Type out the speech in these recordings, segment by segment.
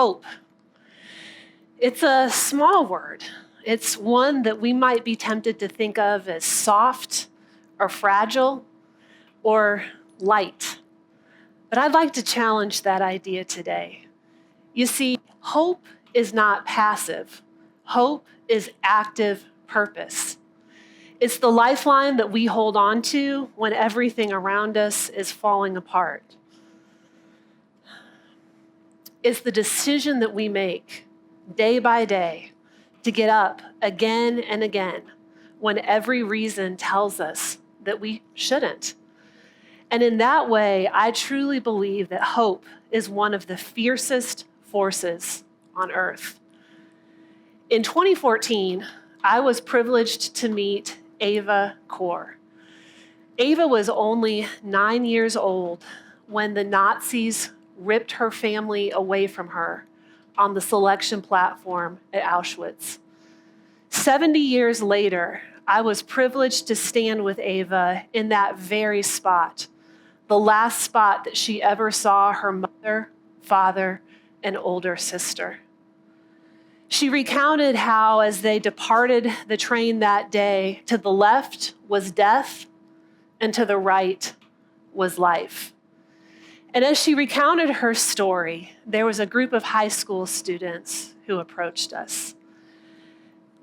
Hope. It's a small word. It's one that we might be tempted to think of as soft or fragile or light. But I'd like to challenge that idea today. You see, hope is not passive. Hope is active purpose. It's the lifeline that we hold on to when everything around us is falling apart. It's the decision that we make day by day to get up again and again when every reason tells us that we shouldn't. And in that way, I truly believe that hope is one of the fiercest forces on earth. In 2014, I was privileged to meet Ava Kor. Ava was only 9 years old when the Nazis ripped her family away from her on the selection platform at Auschwitz. 70 years later, I was privileged to stand with Ava in that very spot, the last spot that she ever saw her mother, father, and older sister. She recounted how, as they departed the train that day, to the left was death, and to the right was life. And as she recounted her story, there was a group of high school students who approached us.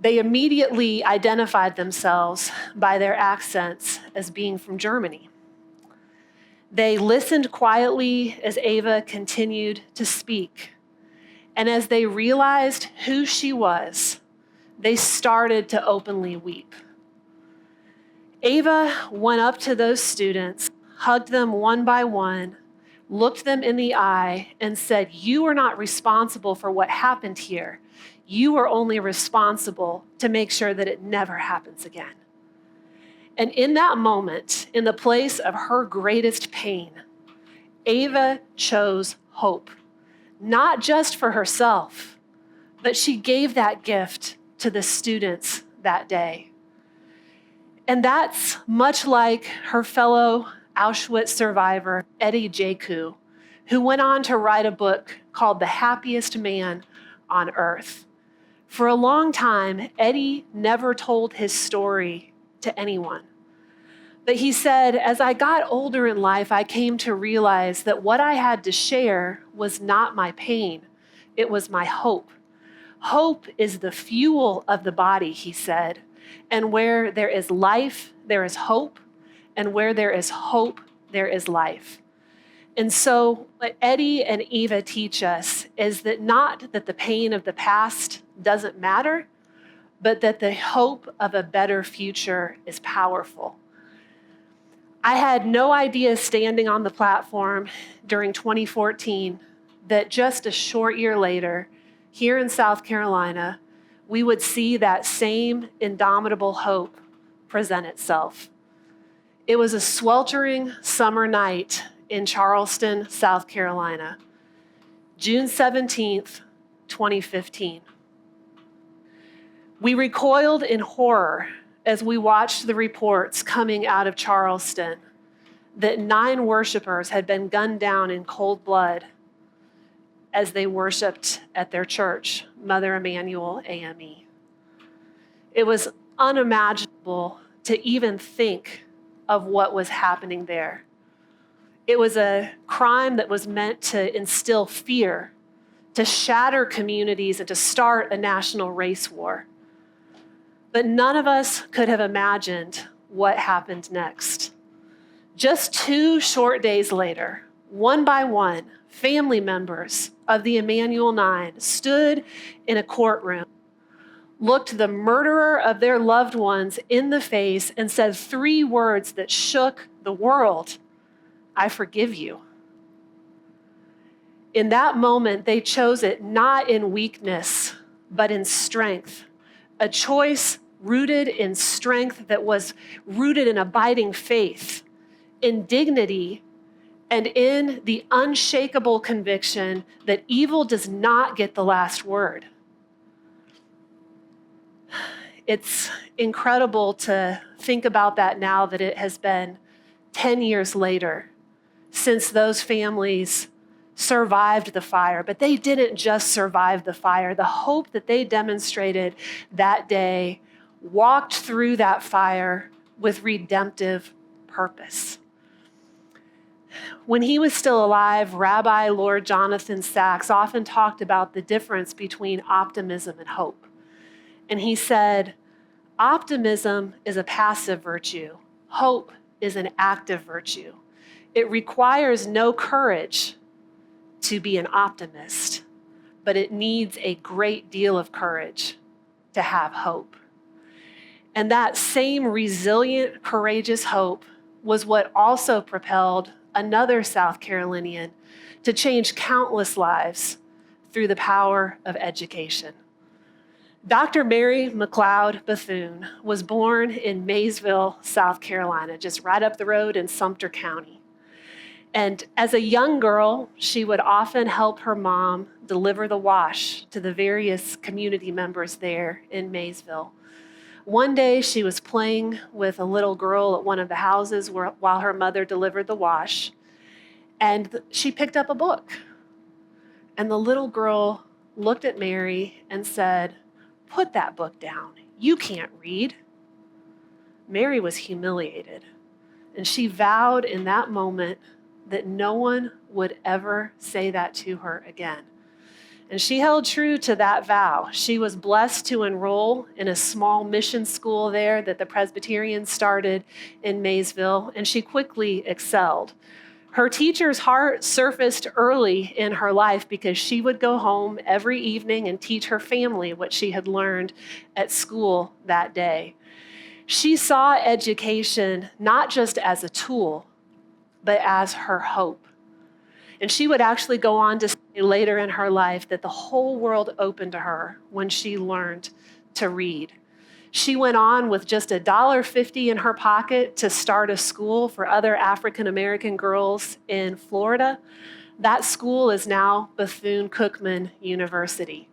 They immediately identified themselves by their accents as being from Germany. They listened quietly as Ava continued to speak. And as they realized who she was, they started to openly weep. Ava went up to those students, hugged them one by one, looked them in the eye, and said, "You are not responsible for what happened here. You are only responsible to make sure that it never happens again." And in that moment, in the place of her greatest pain, Ava chose hope, not just for herself, but she gave that gift to the students that day. And that's much like her fellow Auschwitz survivor, Eddie Jaku, who went on to write a book called The Happiest Man on Earth. For a long time, Eddie never told his story to anyone. But he said, as I got older in life, I came to realize that what I had to share was not my pain, it was my hope. Hope is the fuel of the body, he said. And where there is life, there is hope. And where there is hope, there is life. And so what Eddie and Eva teach us is that not that the pain of the past doesn't matter, but that the hope of a better future is powerful. I had no idea standing on the platform during 2014 that just a short year later, here in South Carolina, we would see that same indomitable hope present itself. It was a sweltering summer night in Charleston, South Carolina, June 17th, 2015. We recoiled in horror as we watched the reports coming out of Charleston that 9 worshipers had been gunned down in cold blood as they worshiped at their church, Mother Emanuel AME. It was unimaginable to even think of what was happening there. It was a crime that was meant to instill fear, to shatter communities, and to start a national race war. But none of us could have imagined what happened next. Just 2 short days later, one by one, family members of the Emanuel 9 stood in a courtroom, looked the murderer of their loved ones in the face, and said 3 words that shook the world: "I forgive you." In that moment, they chose it not in weakness, but in strength, a choice rooted in strength that was rooted in abiding faith, in dignity, and in the unshakable conviction that evil does not get the last word. It's incredible to think about that now that it has been 10 years later since those families survived the fire, but they didn't just survive the fire. The hope that they demonstrated that day walked through that fire with redemptive purpose. When he was still alive, Rabbi Lord Jonathan Sacks often talked about the difference between optimism and hope. And he said, optimism is a passive virtue. Hope is an active virtue. It requires no courage to be an optimist, but it needs a great deal of courage to have hope. And that same resilient, courageous hope was what also propelled another South Carolinian to change countless lives through the power of education. Dr. Mary McLeod Bethune was born in Maysville, South Carolina, just right up the road in Sumter County. And as a young girl, she would often help her mom deliver the wash to the various community members there in Maysville. One day, she was playing with a little girl at one of the houses while her mother delivered the wash, and she picked up a book. And the little girl looked at Mary and said, "Put that book down. You can't read." Mary was humiliated, and she vowed in that moment that no one would ever say that to her again. And she held true to that vow. She was blessed to enroll in a small mission school there that the Presbyterians started in Maysville, and she quickly excelled. Her teacher's heart surfaced early in her life because she would go home every evening and teach her family what she had learned at school that day. She saw education not just as a tool, but as her hope. And she would actually go on to say later in her life that the whole world opened to her when she learned to read. She went on with just $1.50 in her pocket to start a school for other African American girls in Florida. That school is now Bethune-Cookman University.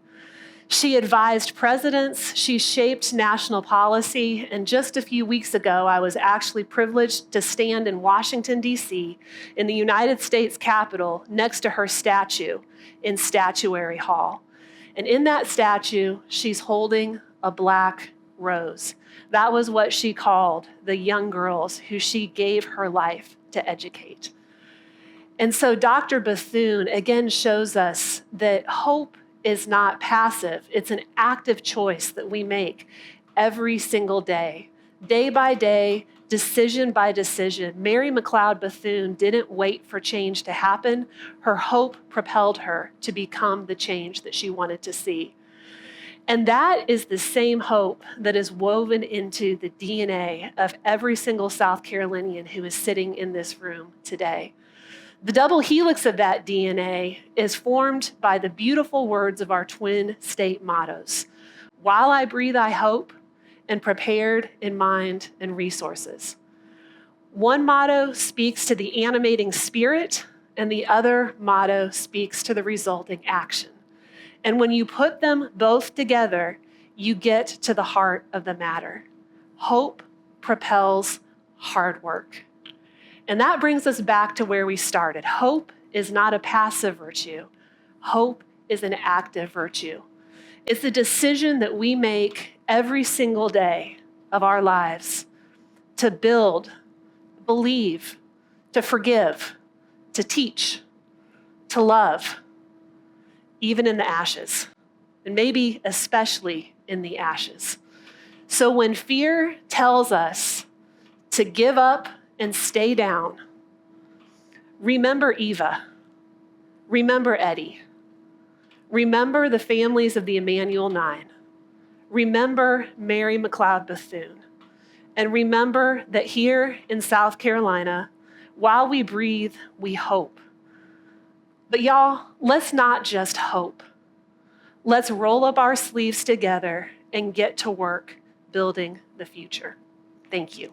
She advised presidents, she shaped national policy, and just a few weeks ago, I was actually privileged to stand in Washington, D.C., in the United States Capitol, next to her statue in Statuary Hall. And in that statue, she's holding a black rose. That was what she called the young girls who she gave her life to educate. And so Dr. Bethune again shows us that hope is not passive. It's an active choice that we make every single day by day, decision by decision. Mary McLeod Bethune didn't wait for change to happen. Her hope propelled her to become the change that she wanted to see. And that is the same hope that is woven into the DNA of every single South Carolinian who is sitting in this room today. The double helix of that DNA is formed by the beautiful words of our twin state mottos: "While I breathe, I hope," and "Prepared in mind and resources." One motto speaks to the animating spirit, and the other motto speaks to the resulting action. And when you put them both together, you get to the heart of the matter. Hope propels hard work. And that brings us back to where we started. Hope is not a passive virtue. Hope is an active virtue. It's a decision that we make every single day of our lives to build, believe, to forgive, to teach, to love, even in the ashes, and maybe especially in the ashes. So when fear tells us to give up and stay down, remember Eva, remember Eddie, remember the families of the Emmanuel Nine, remember Mary McLeod Bethune, and remember that here in South Carolina, while we breathe, we hope. But y'all, let's not just hope. Let's roll up our sleeves together and get to work building the future. Thank you.